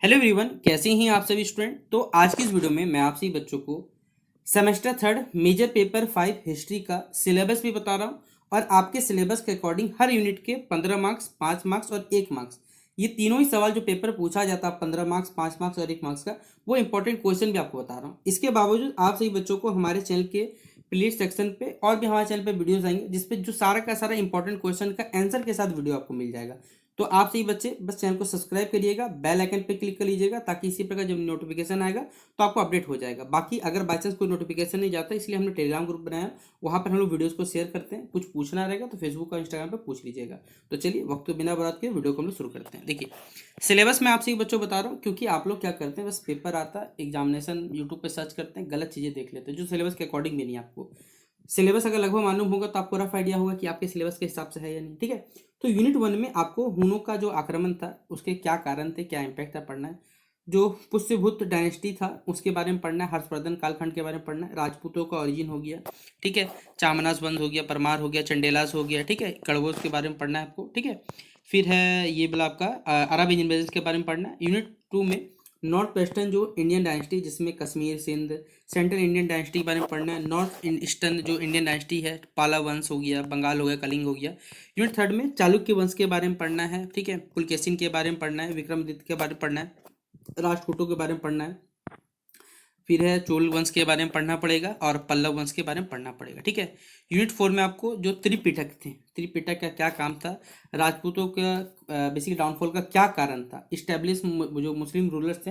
Hello everyone, कैसे हैं आप सभी स्टूडेंट। तो आज की इस वीडियो में मैं आप सभी बच्चों को semester third major paper 5 history का सिलेबस भी बता रहा हूं और आपके सिलेबस के अकॉर्डिंग हर यूनिट के 15 मार्क्स, 5 मार्क्स और 1 मार्क्स, ये तीनों ही सवाल जो पेपर पूछा जाता है 15 मार्क्स, 5 मार्क्स और 1 मार्क्स का, वो इंपॉर्टेंट क्वेश्चन भी आपको बता रहा हूँ। इसके बावजूद आप सभी बच्चों को हमारे चैनल के प्लेलिस्ट सेक्शन पे और भी हमारे चैनल पे वीडियोस आएंगे जिसपे जो सारा का सारा इंपॉर्टेंट क्वेश्चन का आंसर के साथ वीडियो आपको मिल जाएगा। तो आप सही बच्चे बस चैनल को सब्सक्राइब करिएगा, बेल आइकन पे क्लिक कर लीजिएगा ताकि इसी प्रकार जब नोटिफिकेशन आएगा तो आपको अपडेट हो जाएगा। बाकी अगर बाई चांस कोई नोटिफिकेशन नहीं जाता, इसलिए हमने टेलीग्राम ग्रुप बनाया, वहाँ पर हम लोग वीडियोस को शेयर करते हैं। कुछ पूछना रहेगा तो फेसबुक और इंस्टाग्राम पर पूछ लीजिएगा। तो चलिए वक्त को बिना बर्बाद किए वीडियो को हम लोग शुरू करते हैं। देखिए सिलेबस मैं आपसे बच्चों बता रहा हूँ, क्योंकि आप लोग क्या करते हैं, बस पेपर आता है, एग्जामिनेशन यूट्यूब पर सर्च करते हैं, गलत चीज़ें देख लेते हैं जो सिलेबस के अकॉर्डिंग भी नहीं है। आपको सिलेबस अगर लगभग मालूम होगा तो आपको रफ आइडिया होगा कि आपके सिलेबस के हिसाब से है या नहीं। ठीक है, तो यूनिट 1 में आपको हुनों का जो आक्रमण था उसके क्या कारण थे, क्या इम्पैक्ट था, पढ़ना है। जो पुष्यभूत डायनेस्टी था उसके बारे में पढ़ना है, हर्षवर्धन कालखंड के बारे में पढ़ना है, राजपूतों का ओरिजिन हो गया, ठीक है, चामनास बंद हो गया, परमार हो गया, चंडेलास हो गया, ठीक है, कड़वोस के बारे में पढ़ना है आपको, ठीक है। फिर है ये बोला आपका अरब इन्वेजन के बारे में पढ़ना है। यूनिट 2 में नॉर्थ वेस्टर्न जो इंडियन डायनेस्टी, जिसमें Kashmir, Sindh, central Indian dynasty के बारे में पढ़ना है। नॉर्थ ईस्टर्न जो इंडियन डायनेस्टी है, पाला वंश हो गया, बंगाल हो गया, कलिंग हो गया। यूनिट 3 में चालुक्य वंश के बारे में पढ़ना है, ठीक है, पुलकेशिन के बारे में पढ़ना है, विक्रमादित्य के बारे में पढ़ना है, राष्ट्रकूटों के बारे में पढ़ना है। फिर है चोल वंश के बारे में पढ़ना पड़ेगा और पल्लव वंश के बारे में पढ़ना पड़ेगा, ठीक है। यूनिट 4 में आपको जो त्रिपिटक थे, त्रिपिटक का क्या काम था, राजपूतों का बेसिकली डाउनफॉल का क्या कारण था, इस्टेब्लिश जो मुस्लिम रूलर्स थे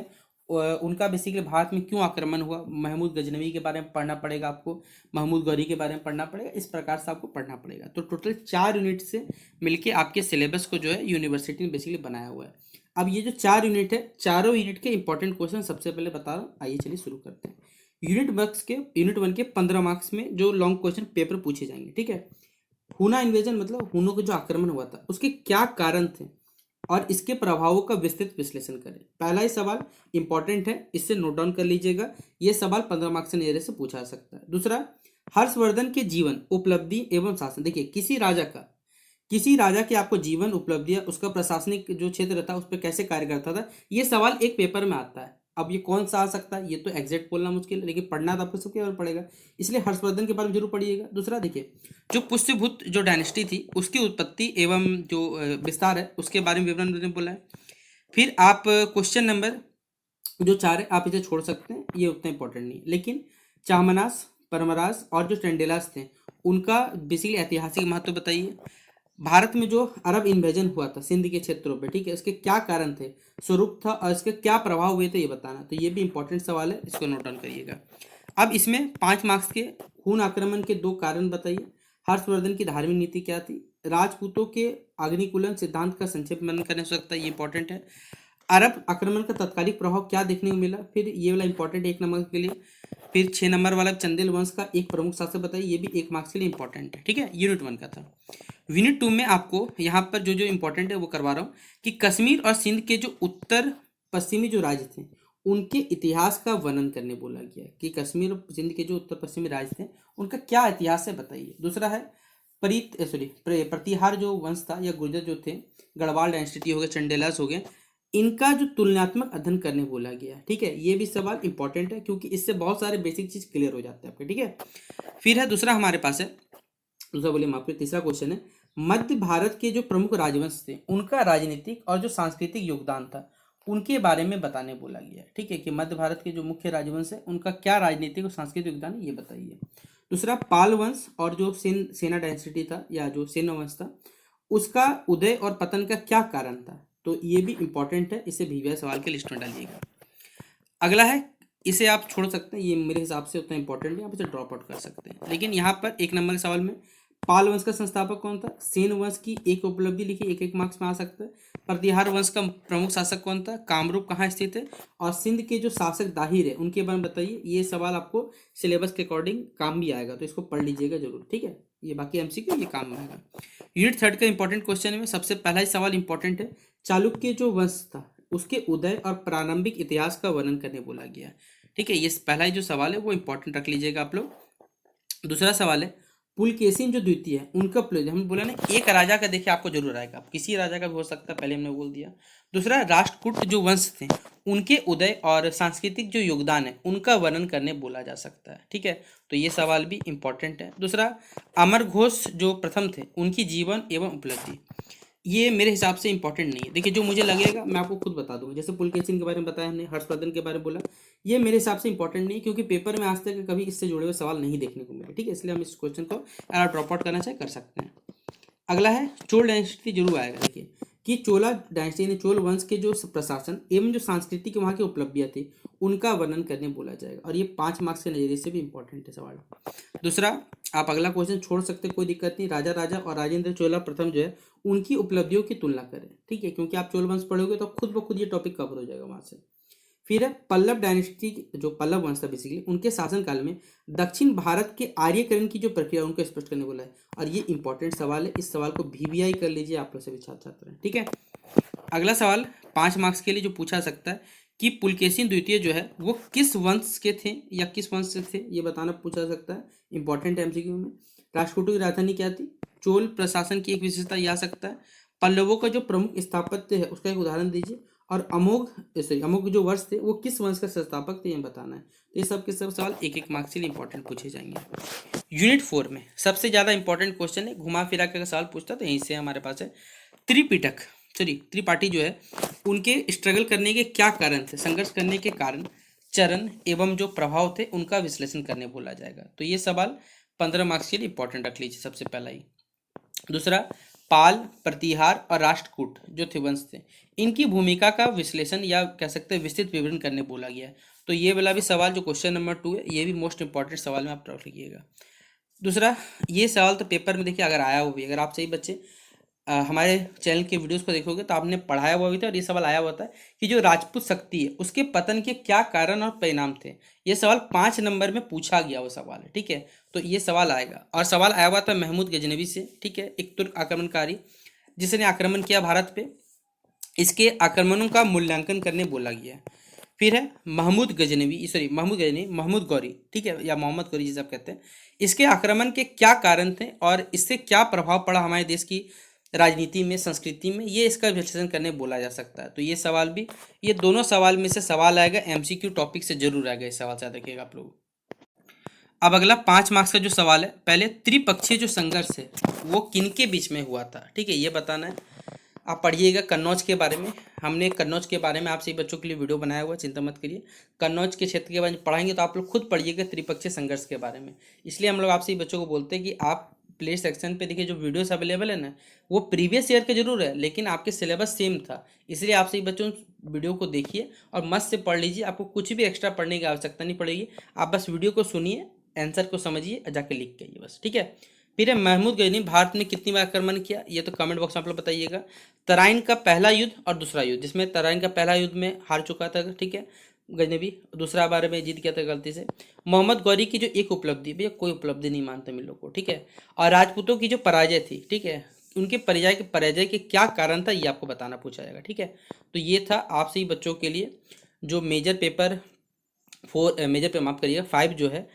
उनका बेसिकली भारत में क्यों आक्रमण हुआ, महमूद गजनवी के बारे में पढ़ना पड़ेगा आपको, महमूद गौरी के बारे में पढ़ना पड़ेगा। इस प्रकार से आपको पढ़ना पड़ेगा। तो टोटल 4 यूनिट से मिलके आपके सिलेबस को जो है यूनिवर्सिटी ने बेसिकली बनाया हुआ है। अब ये जो 4 यूनिट है, चारों यूनिट के इंपॉर्टेंट क्वेश्चन सबसे पहले बता रहा हूँ। आइए चलिए शुरू करते हैं। यूनिट 1 के 15 मार्क्स में जो लॉन्ग क्वेश्चन पेपर पूछे जाएंगे, ठीक है। हुना इन्वेजन मतलब हुनों का जो आक्रमण हुआ था उसके क्या कारण थे और इसके प्रभावों का विस्तृत विश्लेषण करें। पहला ही सवाल इंपॉर्टेंट है, इससे नोट डाउन कर लीजिएगा। यह सवाल 15 मार्क्स से नेरे से पूछा जा सकता है। दूसरा, हर्षवर्धन के जीवन, उपलब्धि एवं शासन। देखिए किसी राजा की आपको जीवन, उपलब्धियां, उसका प्रशासनिक जो क्षेत्र था उस पर कैसे कार्य करता था, ये सवाल एक पेपर में आता है। अब ये कौन सा आ सकता है, ये तो एग्जैक्ट बोलना मुश्किल है, लेकिन पढ़ना तो आपको सबके बारे में पड़ेगा, इसलिए हर्षवर्धन के बारे में जरूर पढ़िएगा। दूसरा देखिए, जो पुष्यभूत जो डायनेस्टी थी उसकी उत्पत्ति एवं जो विस्तार है उसके बारे में विवरण उन्होंने बोला है। फिर आप क्वेश्चन नंबर जो 4 है आप इसे छोड़ सकते हैं, ये उतना इंपॉर्टेंट नहीं है। लेकिन चामनास, परमरास और जो चंडेलास थे उनका बेसिकली ऐतिहासिक महत्व बताइए। भारत में जो अरब इन्वेजन हुआ था सिंध के क्षेत्रों पे, ठीक है, इसके क्या कारण थे, स्वरूप था और इसके क्या प्रभाव हुए थे, ये बताना। तो ये भी इंपॉर्टेंट सवाल है, इसको नोट डाउन करिएगा। अब इसमें 5 मार्क्स के खून आक्रमण के 2 कारण बताइए, हर्षवर्धन की धार्मिक नीति क्या थी, राजपूतों के अग्निकुलन सिद्धांत का संक्षेप वर्णन करने हो सकता है, ये इंपॉर्टेंट है। अरब आक्रमण का तत्कालिक प्रभाव क्या देखने को मिला, फिर ये वाला इंपॉर्टेंट 1 नंबर के लिए। फिर 6 नंबर वाला चंदेल वंश का एक प्रमुख शासक बताइए, ये भी 1 मार्क्स के लिए इंपॉर्टेंट है, ठीक है। यूनिट 1 का था। यूनिट 2 में आपको यहाँ पर जो जो इंपॉर्टेंट है वो करवा रहा हूँ कि कश्मीर और सिंध के जो उत्तर पश्चिमी जो राज्य थे उनके इतिहास का वर्णन करने बोला गया है कि कश्मीर और सिंध के जो उत्तर पश्चिमी राज्य थे उनका क्या इतिहास है बताइए। दूसरा है प्रतिहार जो वंश था या गुर्जर जो थे, गढ़वाल डायनेस्टी हो गए, चंडेलास हो गए, इनका जो तुलनात्मक अध्ययन करने बोला गया, ठीक है। ये भी सवाल इंपॉर्टेंट है क्योंकि इससे बहुत सारे बेसिक चीज क्लियर हो जाते हैं आपके, ठीक है। फिर है दूसरा हमारे पास है, दूसरा बोलिए माफ करिए, तीसरा क्वेश्चन है मध्य भारत के जो प्रमुख राजवंश थे उनका राजनीतिक और जो सांस्कृतिक योगदान था उनके बारे में बताने बोला गया है, ठीक है, कि मध्य भारत के जो मुख्य राजवंश है उनका क्या राजनीतिक और सांस्कृतिक योगदान है, ये बताइए। दूसरा, पाल वंश और जो सेना डायनेस्टी था या जो सेना वंश था उसका उदय और पतन का क्या कारण था, तो ये भी इंपॉर्टेंट है, इसे भी सवाल के लिस्ट में डालिएगा। अगला है, इसे आप छोड़ सकते हैं, ये मेरे हिसाब से उतना इंपॉर्टेंट है, आप इसे ड्रॉप आउट कर सकते हैं। लेकिन यहाँ पर 1 नंबर के सवाल में पाल वंश का संस्थापक कौन था, सेन वंश की एक उपलब्धि लिखी, 1-1 मार्क्स में आ सकता है। प्रतिहार वंश का प्रमुख शासक कौन था, कामरूप कहाँ स्थित है, और सिंध के जो शासक दाहिर है उनके बारे में बताइए। ये सवाल आपको सिलेबस के अकॉर्डिंग काम भी आएगा, तो इसको पढ़ लीजिएगा जरूर, ठीक है। ये बाकी एमसीक्यू ये काम में आएगा। यूनिट 3 का इंपॉर्टेंट क्वेश्चन में सबसे पहला ही सवाल इंपॉर्टेंट है, चालुक्य जो वंश था उसके उदय और प्रारंभिक इतिहास का वर्णन करने बोला गया, ठीक है। ये पहला ही जो सवाल है वो इंपॉर्टेंट रख लीजिएगा आप लोग। दूसरा सवाल है, पुलकेशिन जो द्वितीय है उनका प्लेज, हम बोला ना एक राजा का देखिए आपको जरूर आएगा, किसी राजा का भी हो सकता है, पहले हमने बोल दिया। दूसरा, राष्ट्रकूट जो वंश थे उनके उदय और सांस्कृतिक जो योगदान है उनका वर्णन करने बोला जा सकता है, ठीक है। तो ये सवाल भी इंपॉर्टेंट है। दूसरा, अमर घोष जो प्रथम थे उनकी जीवन एवं उपलब्धि, ये मेरे हिसाब से इंपॉर्टेंट नहीं है। देखिए जो मुझे लगेगा मैं आपको खुद बता दूंगा, जैसे पुलकेशिन के बारे में बताया हमने, हर्षवर्धन के बारे में बोला, ये मेरे हिसाब से इंपॉर्टेंट नहीं है, क्योंकि पेपर में आज तक कभी इससे जुड़े हुए सवाल नहीं देखने को मिले, ठीक है। इसलिए हम इस क्वेश्चन को अगर ड्रॉप आउट करना चाहे कर सकते हैं। अगला है चोल डायनेस्टी जरूर आएगा। देखिए कि चोला डायनेस्टी यानी चोल वंश के जो प्रशासन एवं जो सांस्कृतिक वहाँ की उपलब्धियाँ थी उनका वर्णन करने बोला जाएगा, और ये 5 मार्क्स के नजरिए से भी इंपॉर्टेंट है सवाल। दूसरा, आप अगला क्वेश्चन छोड़ सकते, कोई दिक्कत नहीं। राजा राजा और राजेंद्र चोला प्रथम जो है उनकी उपलब्धियों की तुलना करें, ठीक है, क्योंकि आप चोल वंश पढ़ोगे तो खुद ब खुद ये टॉपिक कवर हो जाएगा वहाँ से। फिर है पल्लव डायनेस्टी, जो पल्लव वंश था बेसिकली, उनके शासनकाल में दक्षिण भारत के आर्यकरण की जो प्रक्रिया उनको स्पष्ट करने बोला है, और ये इंपॉर्टेंट सवाल है, इस सवाल को VVI कर लीजिए आप लोग सभी छात्र छात्र हैं, ठीक है। अगला सवाल 5 मार्क्स के लिए जो पूछा सकता है कि पुलकेशिन द्वितीय जो है वो किस वंश के थे या किस वंश से थे, ये बताना पूछा सकता है, इंपॉर्टेंट MCQ में। राष्ट्रकूटों की राजधानी क्या थी? चोल प्रशासन की एक विशेषता यह आ सकता है। पल्लवों का जो प्रमुख स्थापत्य है उसका एक उदाहरण दीजिए, और अमोघ जो वर्ष थे वो किस वंश का संस्थापक थे ये बताना है। तो ये सब के सब सवाल एक एक मार्क्स के लिए इंपॉर्टेंट पूछे जाएंगे। यूनिट 4 में सबसे ज्यादा इंपॉर्टेंट क्वेश्चन है, घुमा फिरा के सवाल पूछता तो यहीं से हमारे पास है। त्रिपाठी जो है उनके स्ट्रगल करने के क्या कारण थे, संघर्ष करने के कारण, चरण एवं जो प्रभाव थे उनका विश्लेषण करने बोला जाएगा। तो ये सवाल 15 मार्क्स के लिए इंपॉर्टेंट रख लीजिए सबसे पहला ही। दूसरा, पाल, प्रतिहार और राष्ट्रकूट जो थे वंश थे, इनकी भूमिका का विश्लेषण या कह सकते हैं विस्तृत विवरण करने बोला गया है। तो ये वाला भी सवाल जो क्वेश्चन नंबर 2 है ये भी मोस्ट इंपॉर्टेंट सवाल में आप रख लीजिएगा। दूसरा, ये सवाल तो पेपर में देखिए अगर आया हुआ भी, अगर आप सही बच्चे हमारे चैनल के वीडियोस को देखोगे तो आपने पढ़ाया हुआ भी था, और ये सवाल आया हुआ था कि जो राजपूत शक्ति है उसके पतन के क्या कारण और परिणाम थे। ये सवाल 5 नंबर में पूछा गया वो सवाल है, ठीक है। तो ये सवाल आएगा, और सवाल आया हुआ था महमूद गजनवी से, ठीक है, एक तुर्क आक्रमणकारी जिसने आक्रमण किया भारत पे, इसके आक्रमणों का मूल्यांकन करने बोला गया है। फिर है महमूद गौरी, ठीक है, या मोहम्मद गौरी जिसे आप कहते हैं, इसके आक्रमण के क्या कारण थे और इससे क्या प्रभाव पड़ा हमारे देश की राजनीति में, संस्कृति में, ये इसका विश्लेषण करने बोला जा सकता है। तो ये सवाल भी, ये दोनों सवाल में से सवाल आएगा, MCQ टॉपिक से जरूर आएगा, इस सवाल से देखिएगा आप लोग। अब अगला 5 मार्क्स का जो सवाल है, पहले त्रिपक्षीय जो संघर्ष है वो किनके बीच में हुआ था, ठीक है, ये बताना है। आप पढ़िएगा कन्नौज के बारे में, हमने कन्नौज के बारे में आप सभी बच्चों के लिए वीडियो बनाया हुआ, चिंता मत करिए। कन्नौज के क्षेत्र के बारे में पढ़ाएंगे तो आप लोग खुद पढ़िएगा त्रिपक्षीय संघर्ष के बारे में। इसलिए हम लोग आप सभी बच्चों को बोलते हैं कि आप प्ले सेक्शन पे देखिए जो वीडियोस अवेलेबल है ना, वो प्रीवियस ईयर के जरूर है लेकिन आपके सिलेबस सेम था, इसलिए आप सभी बच्चों वीडियो को देखिए और मस्त से पढ़ लीजिए। आपको कुछ भी एक्स्ट्रा पढ़ने की आवश्यकता नहीं पड़ेगी, आप बस वीडियो को सुनिए, आंसर को समझिए और जाके लिख के आइए बस, ठीक है। फिर है महमूद गजनी भारत में कितनी बार आक्रमण किया, ये तो कमेंट बॉक्स में आप लोग बताइएगा। तराइन का पहला युद्ध और दूसरा युद्ध, जिसमें तराइन का पहला युद्ध में हार चुका था, ठीक है, गजनबी, दूसरा बार में जीत गया था गलती से। मोहम्मद गौरी की जो एक उपलब्धि, भैया कोई उपलब्धि नहीं मानते हम लोग को, ठीक है। और राजपूतों की जो पराजय थी, ठीक है, उनके पराजय के क्या कारण था ये आपको बताना पूछा जाएगा, ठीक है। तो ये था आप सही बच्चों के लिए जो मेजर पेपर 5 जो है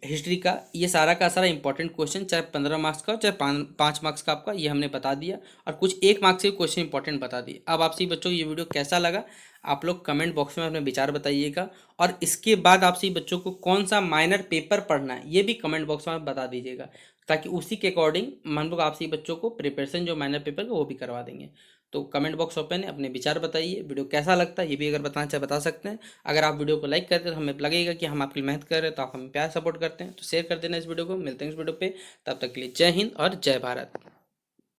हिस्ट्री का, ये सारा का सारा इंपॉर्टेंट क्वेश्चन, चाहे 15 मार्क्स का चाहे 5 मार्क्स का आपका, ये हमने बता दिया, और कुछ 1 मार्क्स के क्वेश्चन इंपॉर्टेंट बता दिए। अब आप सभी बच्चों को ये वीडियो कैसा लगा आप लोग कमेंट बॉक्स में अपने विचार बताइएगा, और इसके बाद आप सभी बच्चों को कौन सा माइनर पेपर पढ़ना है ये भी कमेंट बॉक्स में बता दीजिएगा, ताकि उसी के अकॉर्डिंग हम लोग आप सभी बच्चों को प्रिपरेशन जो माइनर पेपर का वो भी करवा देंगे। तो कमेंट बॉक्स ओपन है, अपने विचार बताइए, वीडियो कैसा लगता है ये भी अगर बताना चाहे बता सकते हैं। अगर आप वीडियो को लाइक करते हैं तो हमें लगेगा कि हम आपकी मेहनत कर रहे हैं, तो आप हमें प्यार सपोर्ट करते हैं, तो शेयर कर देना इस वीडियो को। मिलते हैं इस वीडियो पे, तब तक के लिए जय हिंद और जय भारत।